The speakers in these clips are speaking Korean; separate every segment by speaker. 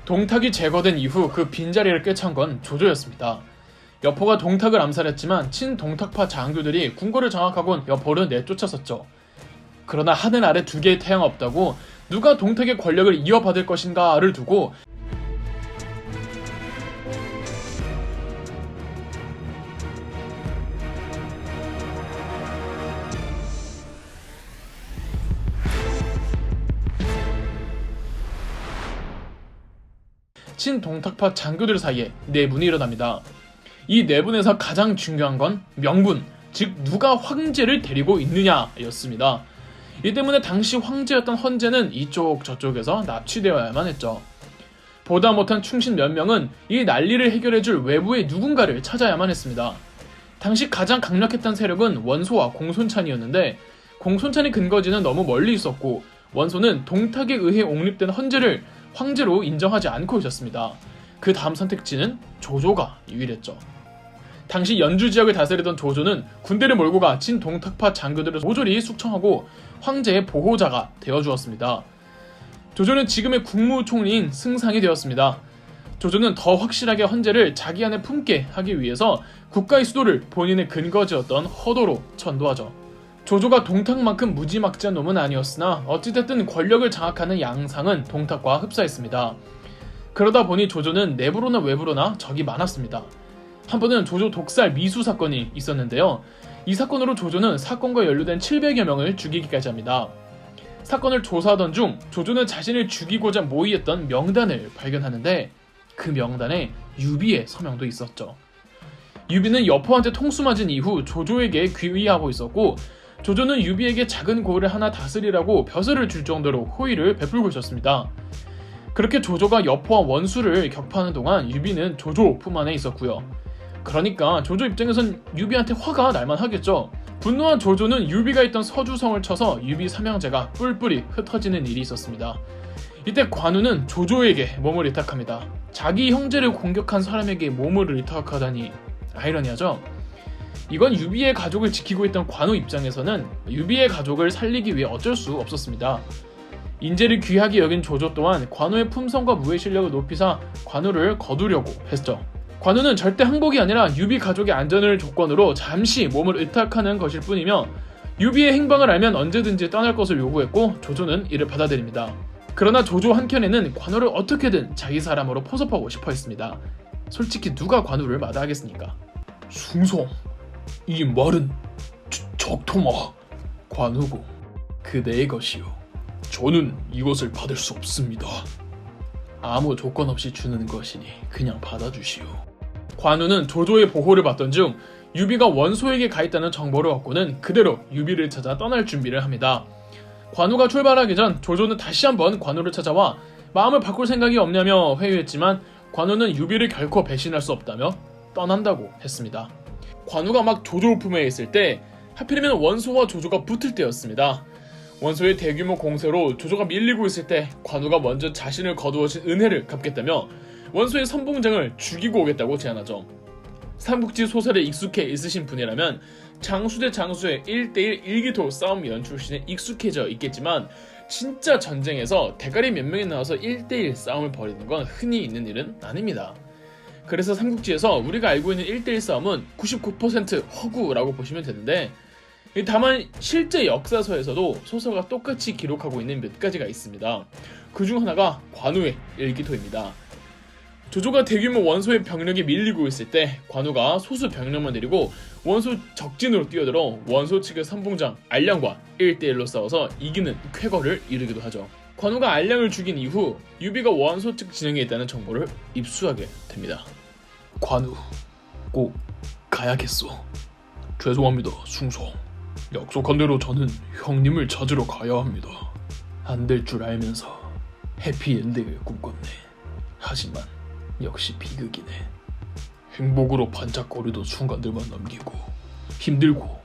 Speaker 1: 동탁이 제거된 이후 그 빈자리를 꿰찬 건 조조였습니다. 여포가 동탁을 암살했지만 친동탁파 장교들이 궁궐을 장악하곤 여포를 내쫓았었죠. 그러나 하늘 아래 두 개의 태양 없다고 누가 동탁의 권력을 이어받을 것인가를 두고 친동탁파 장교들 사이에 내분이 일어납니다. 이 내분에서 가장 중요한 건 명분, 즉 누가 황제를 데리고 있느냐였습니다. 이 때문에 당시 황제였던 헌제는 이쪽 저쪽에서 납치되어야만 했죠. 보다 못한 충신 몇 명은 이 난리를 해결해줄 외부의 누군가를 찾아야만 했습니다. 당시 가장 강력했던 세력은 원소와 공손찬이었는데 공손찬의 근거지는 너무 멀리 있었고 원소는 동탁에 의해 옹립된 헌제를 황제로 인정하지 않고 있었습니다. 그 다음 선택지는 조조가 유일했죠. 당시 연주 지역을 다스리던 조조는 군대를 몰고 가 친동탁파 장교들을 모조리 숙청하고 황제의 보호자가 되어주었습니다. 조조는 지금의 국무총리인 승상이 되었습니다. 조조는 더 확실하게 헌제를 자기 안에 품게 하기 위해서 국가의 수도를 본인의 근거지였던 허도로 천도하죠. 조조가 동탁만큼 무지막지한 놈은 아니었으나 어찌됐든 권력을 장악하는 양상은 동탁과 흡사했습니다. 그러다 보니 조조는 내부로나 외부로나 적이 많았습니다. 한 번은 조조 독살 미수 사건이 있었는데요. 이 사건으로 조조는 사건과 연루된 700여 명을 죽이기까지 합니다. 사건을 조사하던 중 조조는 자신을 죽이고자 모의했던 명단을 발견하는데 그 명단에 유비의 서명도 있었죠. 유비는 여포한테 통수 맞은 이후 조조에게 귀의하고 있었고 조조는 유비에게 작은 고을을 하나 다스리라고 벼슬을 줄 정도로 호의를 베풀고 있었습니다. 그렇게 조조가 여포와 원수를 격파하는 동안 유비는 조조 품 안에 있었고요. 그러니까 조조 입장에선 유비한테 화가 날만 하겠죠. 분노한 조조는 유비가 있던 서주성을 쳐서 유비 삼형제가 뿔뿔이 흩어지는 일이 있었습니다. 이때 관우는 조조에게 몸을 의탁합니다. 자기 형제를 공격한 사람에게 몸을 의탁하다니 아이러니하죠. 이건 유비의 가족을 지키고 있던 관우 입장에서는 유비의 가족을 살리기 위해 어쩔 수 없었습니다. 인재를 귀하게 여긴 조조 또한 관우의 품성과 무예 실력을 높이사 관우를 거두려고 했죠. 관우는 절대 항복이 아니라 유비 가족의 안전을 조건으로 잠시 몸을 의탁하는 것일 뿐이며 유비의 행방을 알면 언제든지 떠날 것을 요구했고 조조는 이를 받아들입니다. 그러나 조조 한켠에는 관우를 어떻게든 자기 사람으로 포섭하고 싶어 했습니다. 솔직히 누가 관우를 마다하겠습니까? 숭송, 이 말은 적토마 관우고 그대의 것이요. 저는 이것을 받을 수 없습니다. 아무 조건 없이 주는 것이니 그냥 받아주시오. 관우는 조조의 보호를 받던 중 유비가 원소에게 가 있다는 정보를 얻고는 그대로 유비를 찾아 떠날 준비를 합니다. 관우가 출발하기 전 조조는 다시 한번 관우를 찾아와 마음을 바꿀 생각이 없냐며 회유했지만 관우는 유비를 결코 배신할 수 없다며 떠난다고 했습니다. 관우가 막 조조 품에 있을 때 하필이면 원소와 조조가 붙을 때였습니다. 원소의 대규모 공세로 조조가 밀리고 있을 때 관우가 먼저 자신을 거두어진 은혜를 갚겠다며 원소의 선봉장을 죽이고 오겠다고 제안하죠. 삼국지 소설에 익숙해 있으신 분이라면 장수 대 장수의 1대1 일기토 싸움 연출신에 익숙해져 있겠지만 진짜 전쟁에서 대가리 몇 명이 나와서 1대1 싸움을 벌이는 건 흔히 있는 일은 아닙니다. 그래서 삼국지에서 우리가 알고 있는 1대1 싸움은 99% 허구라고 보시면 되는데 다만 실제 역사서에서도 소설과 똑같이 기록하고 있는 몇 가지가 있습니다. 그중 하나가 관우의 일기토입니다. 조조가 대규모 원소의 병력에 밀리고 있을 때 관우가 소수 병력만 데리고 원소 적진으로 뛰어들어 원소 측의 선봉장 알량과 1대1로 싸워서 이기는 쾌거를 이루기도 하죠. 관우가 알량을 죽인 이후 유비가 원소 측 진영에 있다는 정보를 입수하게 됩니다. 관우, 꼭 가야겠소. 죄송합니다, 숭송. 약속한 대로 저는 형님을 찾으러 가야 합니다. 안 될 줄 알면서 해피엔딩을 꿈꿨네. 하지만 역시 비극이네. 행복으로 반짝거리던 순간들만 남기고 힘들고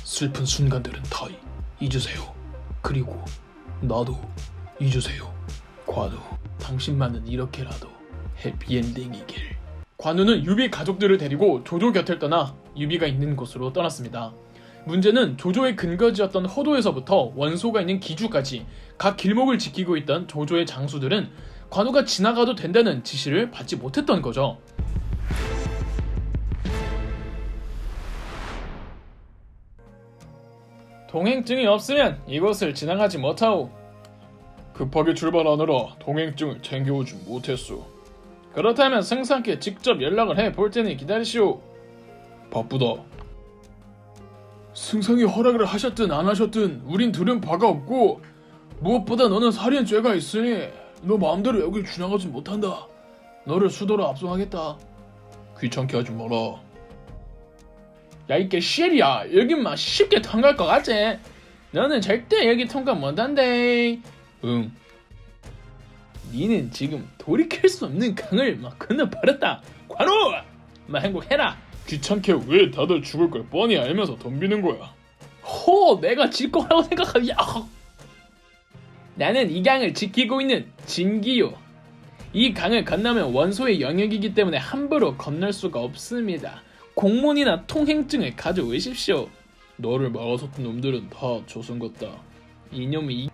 Speaker 1: 슬픈 순간들은 다 잊으세요. 그리고 나도 잊으세요. 관우, 당신만은 이렇게라도 해피엔딩이길. 관우는 유비 가족들을 데리고 조조 곁을 떠나 유비가 있는 곳으로 떠났습니다. 문제는 조조의 근거지였던 허도에서부터 원소가 있는 기주까지 각 길목을 지키고 있던 조조의 장수들은 관우가 지나가도 된다는 지시를 받지 못했던 거죠. 동행증이 없으면 이곳을 지나가지 못하오. 급하게 출발하느라 동행증을 챙겨오지 못했소. 그렇다면 승상께 직접 연락을 해 볼 테니 기다리시오. 바쁘다. 승상이 허락을 하셨든 안 하셨든 우린 들은 바가 없고, 무엇보다 너는 살인죄가 있으니 너 마음대로 여길 지나가지 못한다. 너를 수도로 압송하겠다. 귀찮게 하지 마라. 야, 이 개쉐리야, 여긴 막 쉽게 통과할 것 같지? 너는 절대 여기 통과 못한대. 응. 니는 지금 돌이킬 수 없는 강을 막 건너버렸다. 관우! 막 행복해라. 귀찮게 왜 다들 죽을 걸 뻔히 알면서 덤비는 거야. 내가 질 거라고 생각하냐. 나는 이 강을 지키고 있는 진기요. 이 강을 건너면 원소의 영역이기 때문에 함부로 건널 수가 없습니다. 공문이나 통행증을 가져오십시오. 너를 막아섰던 놈들은 다 조선 같다. 이놈이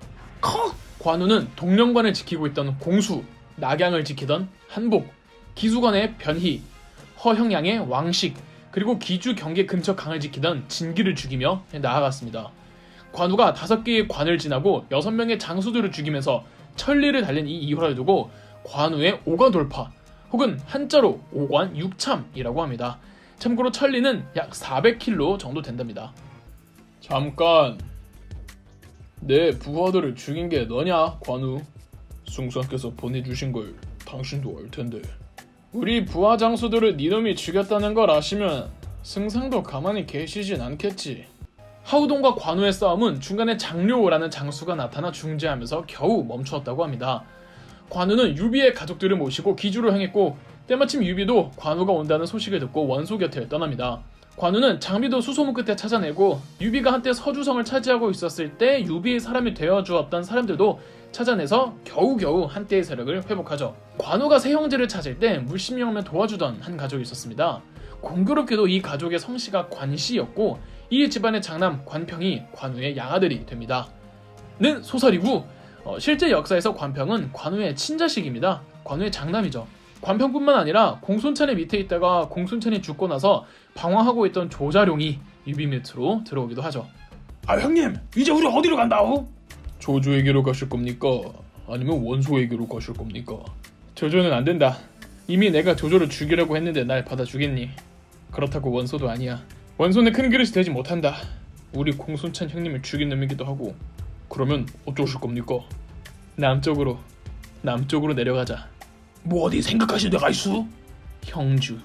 Speaker 1: 관우는 동령관을 지키고 있던 공수, 낙양을 지키던 한복, 기수관의 변희, 허형양의 왕식, 그리고 기주 경계 근처 강을 지키던 진기를 죽이며 나아갔습니다. 관우가 5개의 관을 지나고 6명의 장수들을 죽이면서 천리를 달린 이 이화를 두고 관우의 오관 돌파, 혹은 한자로 오관 육참이라고 합니다. 참고로 천리는 약 400km 정도 된답니다. 잠깐, 내 부하들을 죽인 게 너냐, 관우? 숭상께서 보내주신 걸 당신도 알 텐데. 우리 부하 장수들을 니놈이 죽였다는 걸 아시면 승상도 가만히 계시진 않겠지. 하우동과 관우의 싸움은 중간에 장료라는 장수가 나타나 중재하면서 겨우 멈추었다고 합니다. 관우는 유비의 가족들을 모시고 기주로 향했고, 때마침 유비도 관우가 온다는 소식을 듣고 원소 곁을 떠납니다. 관우는 장비도 수소문 끝에 찾아내고, 유비가 한때 서주성을 차지하고 있었을 때 유비의 사람이 되어주었던 사람들도 찾아내서 겨우겨우 한때의 세력을 회복하죠. 관우가 세 형제를 찾을 때 물심령을 도와주던 한 가족이 있었습니다. 공교롭게도 이 가족의 성씨가 관씨였고, 이 집안의 장남 관평이 관우의 양아들이 됩니다. 는 소설이고, 실제 역사에서 관평은 관우의 친자식입니다. 관우의 장남이죠. 관평뿐만 아니라 공손찬의 밑에 있다가 공손찬이 죽고 나서 방황하고 있던 조자룡이 유비 밑으로 들어오기도 하죠. 아, 형님, 이제 우리 어디로 간다오? 조조에게로 가실 겁니까? 아니면 원소에게로 가실 겁니까? 조조는 안 된다. 이미 내가 조조를 죽이려고 했는데 날 받아주겠니? 그렇다고 원소도 아니야. 원소는 큰 그릇이 되지 못한다. 우리 공손찬 형님을 죽인 놈이기도 하고. 그러면 어쩌실 겁니까? 남쪽으로 내려가자. 뭐 어디 생각하신 데가 있어? 형주.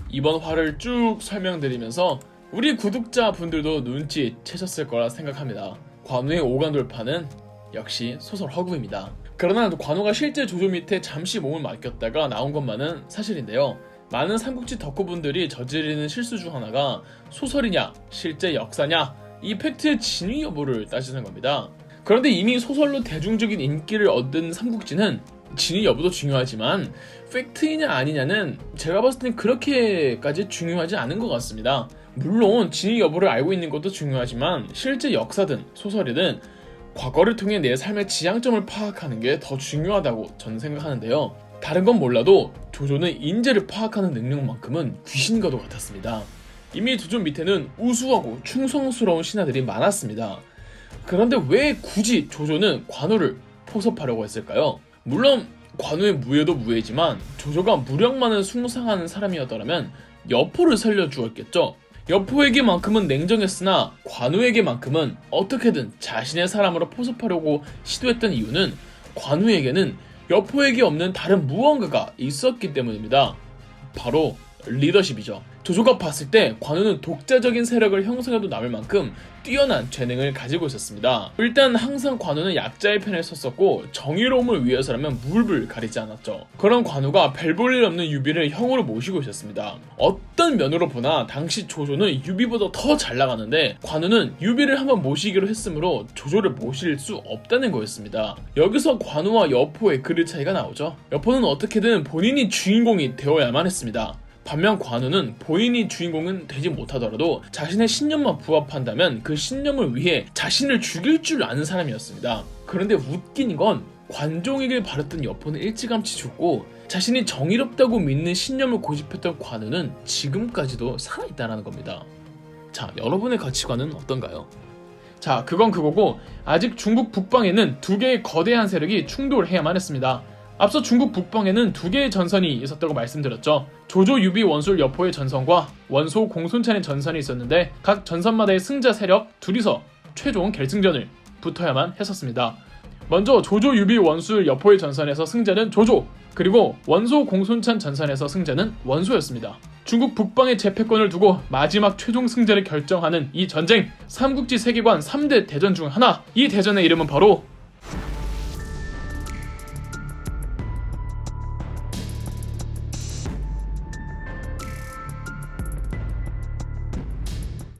Speaker 1: 이번 화를 쭉 설명드리면서 우리 구독자분들도 눈치채셨을 거라 생각합니다. 관우의 오관 돌파는 역시 소설 허구입니다. 그러나 관우가 실제 조조 밑에 잠시 몸을 맡겼다가 나온 것만은 사실인데요. 많은 삼국지 덕후분들이 저지르는 실수 중 하나가 소설이냐 실제 역사냐 이 팩트의 진위 여부를 따지는 겁니다. 그런데 이미 소설로 대중적인 인기를 얻은 삼국지는 진위 여부도 중요하지만 팩트이냐 아니냐는 제가 봤을 땐 그렇게까지 중요하지 않은 것 같습니다. 물론 진위 여부를 알고 있는 것도 중요하지만 실제 역사든 소설이든 과거를 통해 내 삶의 지향점을 파악하는 게 더 중요하다고 저는 생각하는데요. 다른 건 몰라도 조조는 인재를 파악하는 능력만큼은 귀신과도 같았습니다. 이미 조조 밑에는 우수하고 충성스러운 신하들이 많았습니다. 그런데 왜 굳이 조조는 관우를 포섭하려고 했을까요? 물론 관우의 무예도 무예지만 조조가 무력 많은 숭상하는 사람이었더라면 여포를 살려주었겠죠. 여포에게만큼은 냉정했으나 관우에게만큼은 어떻게든 자신의 사람으로 포섭하려고 시도했던 이유는 관우에게는 여포에게 없는 다른 무언가가 있었기 때문입니다. 바로 리더십이죠. 조조가 봤을 때 관우는 독자적인 세력을 형성해도 남을 만큼 뛰어난 재능을 가지고 있었습니다. 일단 항상 관우는 약자의 편에 섰었고 정의로움을 위해서라면 무릎을 가리지 않았죠. 그런 관우가 별 볼 일 없는 유비를 형으로 모시고 있었습니다. 어떤 면으로 보나 당시 조조는 유비보다 더 잘 나가는데 관우는 유비를 한번 모시기로 했으므로 조조를 모실 수 없다는 거였습니다. 여기서 관우와 여포의 그릇 차이가 나오죠. 여포는 어떻게든 본인이 주인공이 되어야만 했습니다. 반면 관우는 본인이 주인공은 되지 못하더라도 자신의 신념만 부합한다면 그 신념을 위해 자신을 죽일 줄 아는 사람이었습니다. 그런데 웃긴 건 관종에게 바랬던 여포는 일찌감치 죽고 자신이 정의롭다고 믿는 신념을 고집했던 관우는 지금까지도 살아있다는 겁니다. 자, 여러분의 가치관은 어떤가요? 자, 그건 그거고 아직 중국 북방에는 두 개의 거대한 세력이 충돌해야만 했습니다. 앞서 중국 북방에는 두 개의 전선이 있었다고 말씀드렸죠. 조조 유비 원술 여포의 전선과 원소 공손찬의 전선이 있었는데 각 전선마다의 승자 세력 둘이서 최종 결승전을 붙어야만 했었습니다. 먼저 조조 유비 원술 여포의 전선에서 승자는 조조, 그리고 원소 공손찬 전선에서 승자는 원소였습니다. 중국 북방의 제패권을 두고 마지막 최종 승자를 결정하는 이 전쟁, 삼국지 세계관 3대 대전 중 하나, 이 대전의 이름은 바로